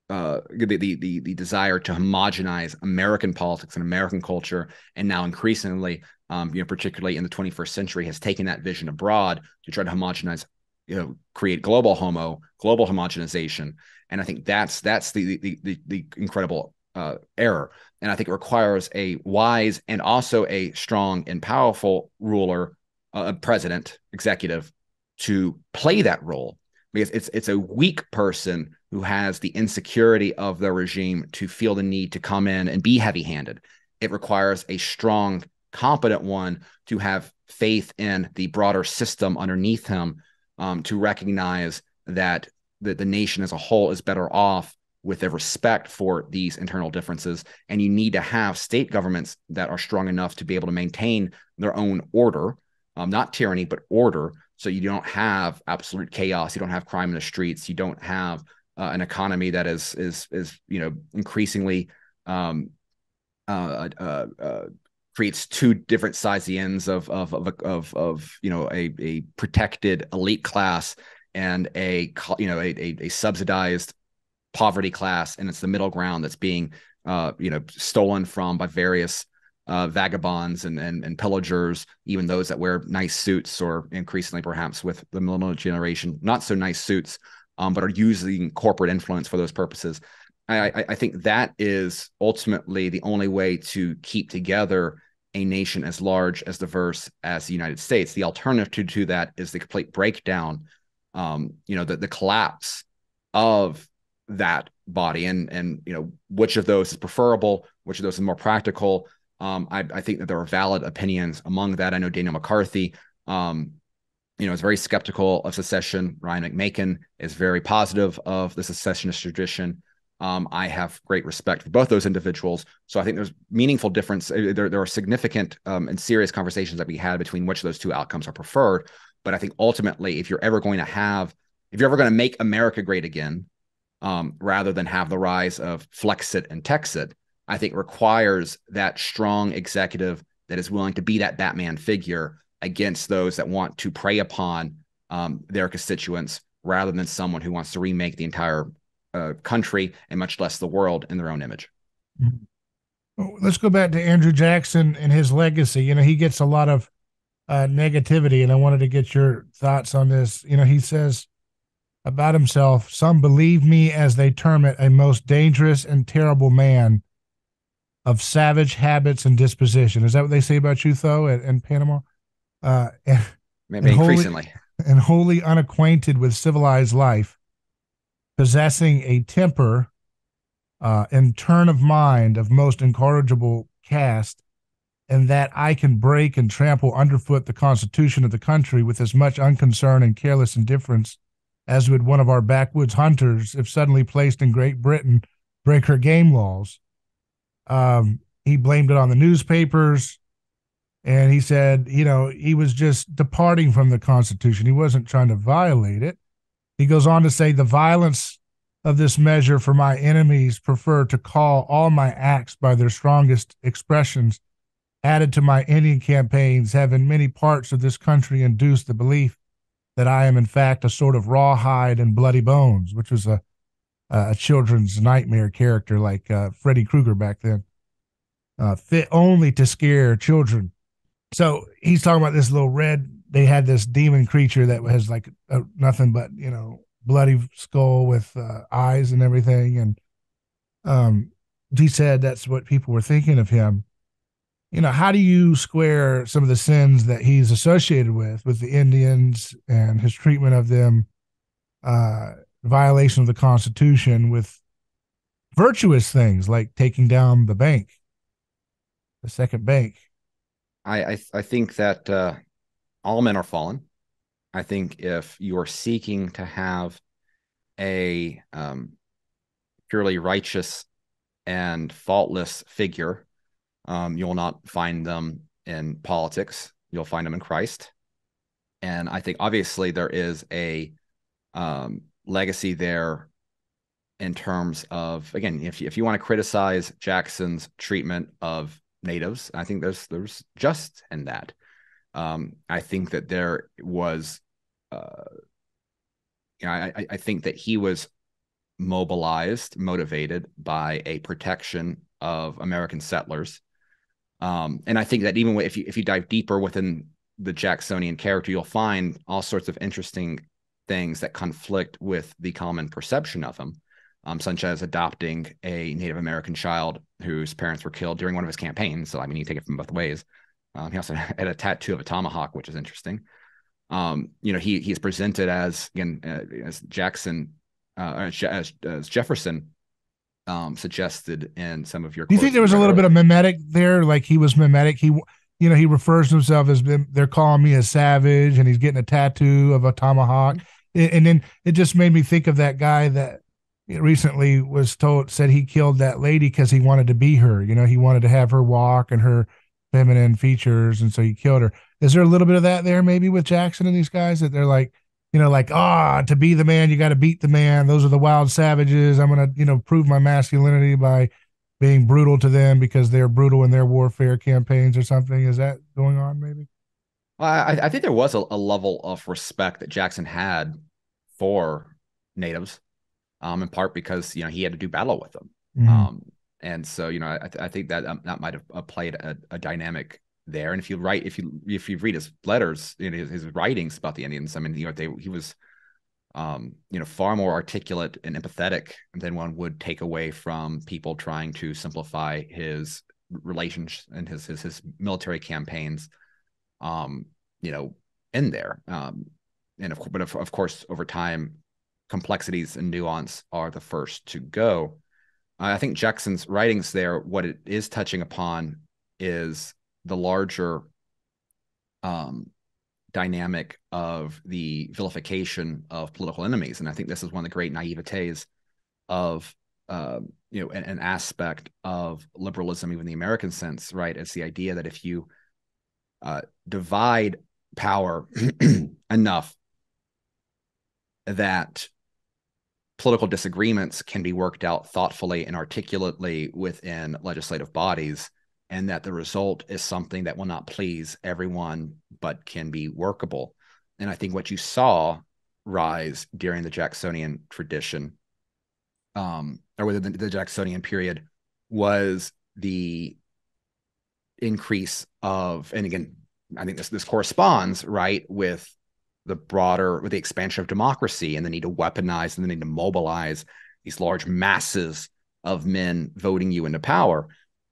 the desire to homogenize American politics and American culture, and now increasingly, particularly in the 21st century, has taken that vision abroad to try to homogenize, create global homogenization. And I think that's the incredible error. And I think it requires a wise and also a strong and powerful ruler, president, executive, to play that role, because it's a weak person who has the insecurity of the regime to feel the need to come in and be heavy-handed. It requires a strong, competent one to have faith in the broader system underneath him, to recognize that the nation as a whole is better off with a respect for these internal differences. And you need to have state governments that are strong enough to be able to maintain their own order, not tyranny, but order. So you don't have absolute chaos. You don't have crime in the streets. You don't have an economy that is increasingly creates two different sides the ends of a protected elite class and a subsidized poverty class, and it's the middle ground that's being stolen from by various vagabonds and pillagers, even those that wear nice suits, or increasingly perhaps with the millennial generation, not so nice suits, but are using corporate influence for those purposes. I think that is ultimately the only way to keep together a nation as large, as diverse as the United States. The alternative to that is the complete breakdown, the collapse of that body, and which of those is preferable, which of those is more practical. I think that there are valid opinions among that. I know Daniel McCarthy, is very skeptical of secession. Ryan McMakin is very positive of the secessionist tradition. I have great respect for both those individuals. So I think there's meaningful difference. There are significant and serious conversations that we had between which of those two outcomes are preferred. But I think ultimately, if you're ever going to make America great again, rather than have the rise of Flexit and Texit, I think requires that strong executive that is willing to be that Batman figure against those that want to prey upon their constituents, rather than someone who wants to remake the entire country, and much less the world, in their own image. Let's go back to Andrew Jackson and his legacy. He gets a lot of negativity, and I wanted to get your thoughts on this. He says about himself, "Some believe me, as they term it, a most dangerous and terrible man of savage habits and disposition." Is that what they say about you, though, in Panama? Maybe increasingly. Wholly unacquainted with civilized life, possessing a temper and turn of mind of most incorrigible cast, and that I can break and trample underfoot the constitution of the country with as much unconcern and careless indifference as would one of our backwoods hunters, if suddenly placed in Great Britain, break her game laws. He blamed it on the newspapers, and he said, he was just departing from the Constitution. He wasn't trying to violate it. He goes on to say, "The violence of this measure for my enemies prefer to call all my acts by their strongest expressions, added to my Indian campaigns have in many parts of this country induced the belief that I am in fact a sort of rawhide and bloody bones, which was a children's nightmare character like Freddy Krueger back then, fit only to scare children. So he's talking about this little red. They had this demon creature that has like nothing but bloody skull with eyes and everything, and um, he said that's what people were thinking of him. How do you square some of the sins that he's associated with the Indians and his treatment of them, violation of the Constitution, with virtuous things like taking down the bank, the second bank? I think that all men are fallen. I think if you are seeking to have a purely righteous and faultless figure, you'll not find them in politics. You'll find them in Christ. And I think obviously there is a legacy there in terms of, again, if you want to criticize Jackson's treatment of natives, I think there's just in that. I think that there was, I think that he was motivated by a protection of American settlers. And I think that even if you dive deeper within the Jacksonian character, you'll find all sorts of interesting things that conflict with the common perception of him, such as adopting a Native American child whose parents were killed during one of his campaigns. So, I mean, you take it from both ways. He also had a tattoo of a tomahawk, which is interesting. He's presented as, again, as Jackson, as Jefferson suggested in some of your. Do you think there was a little bit of mimetic there? Like he was mimetic. He refers to himself as, they're calling me a savage, and he's getting a tattoo of a tomahawk. And then it just made me think of that guy that recently said he killed that lady because he wanted to be her. He wanted to have her walk and her feminine features, and so he killed her. Is there a little bit of that there maybe with Jackson and these guys, that they're like, to be the man, you got to beat the man. Those are the wild savages. I'm going to, prove my masculinity by being brutal to them because they're brutal in their warfare campaigns or something. Is that going on maybe? Well, I think there was a level of respect that Jackson had for natives, in part because, he had to do battle with them. Mm-hmm. And so, I think that that might have played a dynamic there. And if you read his letters, his writings about the Indians, I mean, he was, far more articulate and empathetic than one would take away from people trying to simplify his relations and his military campaigns, in there. But of course, over time, complexities and nuance are the first to go. I think Jackson's writings there, what it is touching upon is the larger dynamic of the vilification of political enemies. And I think this is one of the great naivetes of, an aspect of liberalism, even the American sense, right? It's the idea that if you divide power enough that political disagreements can be worked out thoughtfully and articulately within legislative bodies, and that the result is something that will not please everyone, but can be workable. And I think what you saw rise during the Jacksonian tradition, or within the Jacksonian period, was the increase of, and again, I think this corresponds, right, with the expansion of democracy and the need to weaponize and the need to mobilize these large masses of men voting you into power,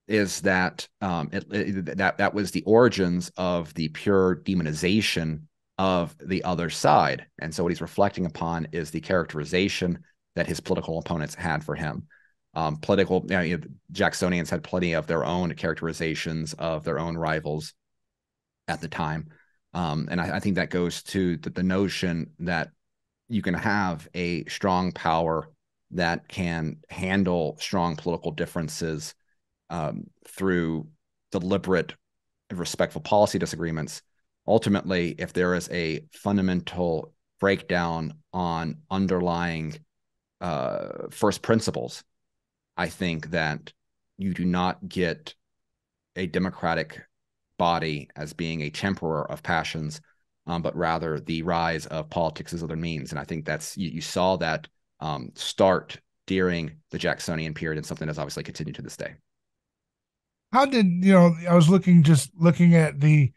is that that was the origins of the pure demonization of the other side. And so what he's reflecting upon is the characterization that his political opponents had for him. Jacksonians had plenty of their own characterizations of their own rivals at the time. And I think that goes to the notion that you can have a strong power that can handle strong political differences through deliberate and respectful policy disagreements. Ultimately, if there is a fundamental breakdown on underlying first principles, I think that you do not get a democratic body as being a temperer of passions, but rather the rise of politics as other means. And I think that's you saw that start during the Jacksonian period, and something that's obviously continued to this day. How did, I was looking at the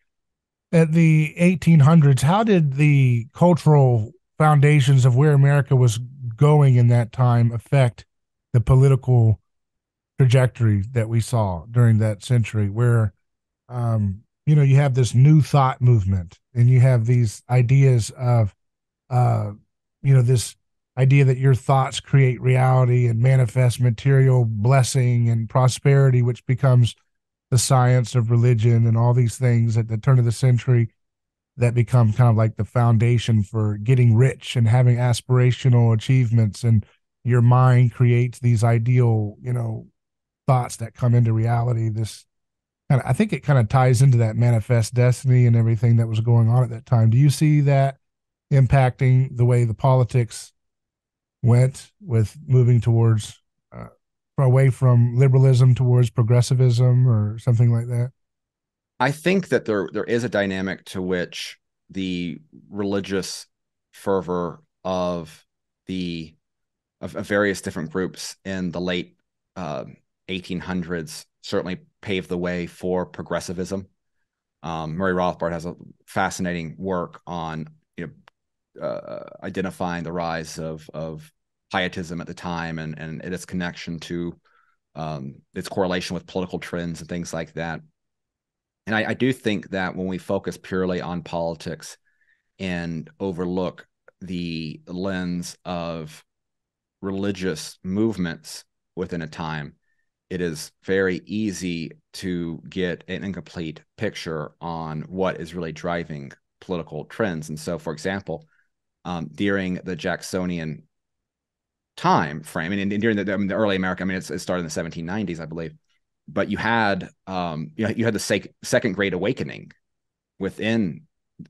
1800s, how did the cultural foundations of where America was going in that time affect the political trajectory that we saw during that century, where you have this new thought movement, and you have these ideas of uh, this idea that your thoughts create reality and manifest material blessing and prosperity, which becomes the science of religion and all these things at the turn of the century that become kind of like the foundation for getting rich and having aspirational achievements. And your mind creates these ideal, thoughts that come into reality. This kind of, I think it kind of ties into that manifest destiny and everything that was going on at that time. Do you see that impacting the way the politics went with moving towards away from liberalism towards progressivism or something like that? I think that there is a dynamic to which the religious fervor of various different groups in the late 1800s certainly paved the way for progressivism. Murray Rothbard has a fascinating work on identifying the rise of pietism at the time, and its connection to its correlation with political trends and things like that. And I do think that when we focus purely on politics and overlook the lens of religious movements within a time, it is very easy to get an incomplete picture on what is really driving political trends. And so, for example, during the Jacksonian time frame, and during the early America, I mean, it started in the 1790s, I believe, but you had the Second Great Awakening within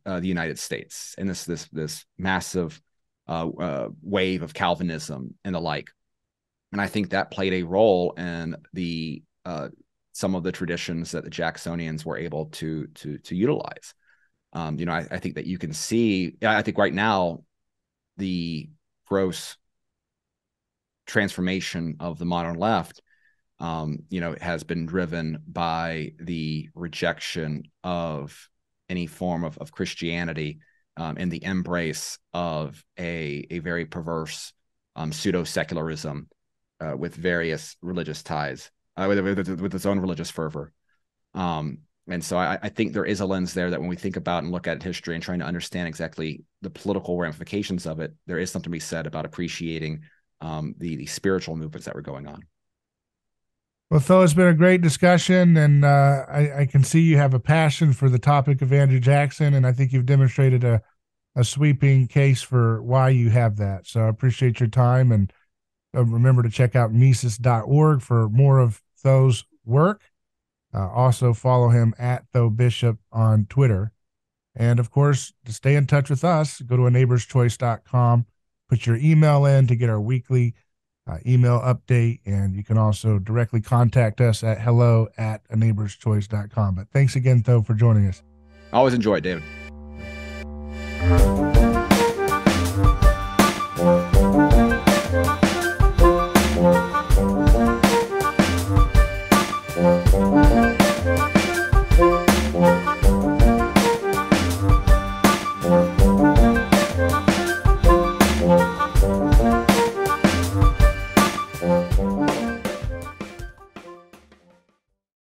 the United States, and this massive wave of Calvinism and the like. And I think that played a role in the some of the traditions that the Jacksonians were able to utilize. I think that you can see. I think right now the gross transformation of the modern left, has been driven by the rejection of any form of Christianity, and the embrace of a very perverse pseudo-secularism with various religious ties, with its own religious fervor. And so I think there is a lens there that when we think about and look at history and trying to understand exactly the political ramifications of it, there is something to be said about appreciating the spiritual movements that were going on. Well, Phil, it's been a great discussion, and I can see you have a passion for the topic of Andrew Jackson, and I think you've demonstrated a sweeping case for why you have that. So I appreciate your time, and remember to check out Mises.org for more of Tho's work. Also follow him at Tho Bishop on Twitter. And of course, to stay in touch with us, go to aneighborschoice.com, put your email in to get our weekly email update. And you can also directly contact us at hello@aneighborschoice.com. But thanks again, Tho, for joining us. Always enjoy it, David.